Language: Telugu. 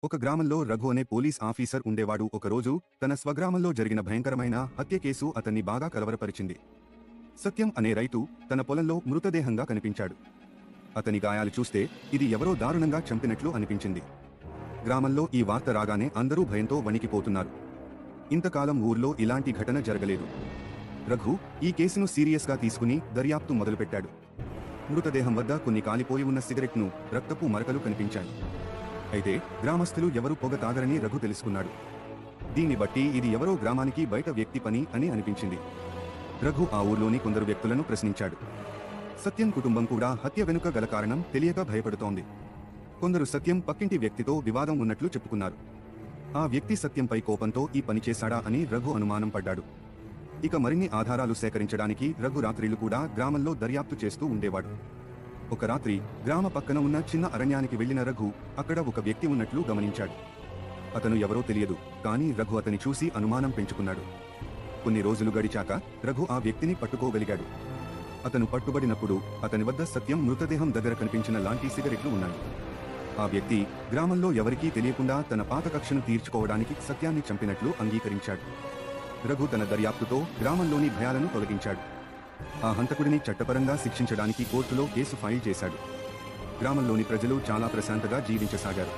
ఒక గ్రామంలో రఘు అనే పోలీస్ ఆఫీసర్ ఉండేవాడు. ఒకరోజు తన స్వగ్రామంలో జరిగిన భయంకరమైన హత్య కేసు అతన్ని బాగా కలవరపరిచింది. సత్యం అనే రైతు తన పొలంలో మృతదేహంగా కనిపించాడు. అతని గాయాలు చూస్తే ఇది ఎవరో దారుణంగా చంపినట్లు అనిపించింది. గ్రామంలో ఈ వార్త రాగానే అందరూ భయంతో వణికిపోతున్నారు. ఇంతకాలం ఊర్లో ఇలాంటి ఘటన జరగలేదు. రఘు ఈ కేసును సీరియస్గా తీసుకుని దర్యాప్తు మొదలుపెట్టాడు. మృతదేహం వద్ద కొన్ని కాలిపోయి ఉన్న సిగరెట్ను, రక్తపు మరకలు కనిపించాయి. అయితే గ్రామస్తులు ఎవరూ పొగ తాగరని రఘు తెలుసుకున్నాడు. దీన్ని బట్టి ఇది ఎవరో గ్రామానికి బయట వ్యక్తి పని అని అనిపించింది. రఘు ఆ ఊర్లోని కొందరు వ్యక్తులను ప్రశ్నించాడు. సత్యం కుటుంబం కూడా హత్య వెనుక గల కారణం తెలియక భయపడుతోంది. కొందరు సత్యం పక్కింటి వ్యక్తితో వివాదం ఉన్నట్లు చెప్పుకున్నారు. ఆ వ్యక్తి సత్యంపై కోపంతో ఈ పని చేశాడా అని రఘు అనుమానం పడ్డాడు. ఇక మరిన్ని ఆధారాలు సేకరించడానికి రఘు రాత్రిళ్లు కూడా గ్రామంలో దర్యాప్తు చేస్తూ ఉండేవాడు. ఒక రాత్రి గ్రామ పక్కన ఉన్న చిన్న అరణ్యానికి వెళ్లిన రఘు అక్కడ ఒక వ్యక్తి ఉన్నట్లు గమనించాడు. అతను ఎవరో తెలియదు, కానీ రఘు అతని చూసి అనుమానం పెంచుకున్నాడు. కొన్ని రోజులు గడిచాక రఘు ఆ వ్యక్తిని పట్టుకోగలిగాడు. అతను పట్టుబడినప్పుడు అతని వద్ద సత్యం మృతదేహం దగ్గర కనిపించిన లాంటి సిగరెట్లు ఉన్నాయి. ఆ వ్యక్తి గ్రామంలో ఎవరికీ తెలియకుండా తన పాత కక్షను తీర్చుకోవడానికి సత్యాన్ని చంపినట్లు అంగీకరించాడు. రఘు తన దర్యాప్తుతో గ్రామంలోని భయాలను తొలగించాడు. ఆ హంతకుడిని చట్టపరంగా శిక్షించడానికి కోర్టులో కేసు ఫైల్ చేశాడు. గ్రామంలోని ప్రజలు చాలా ప్రశాంతంగా జీవించసాగారు.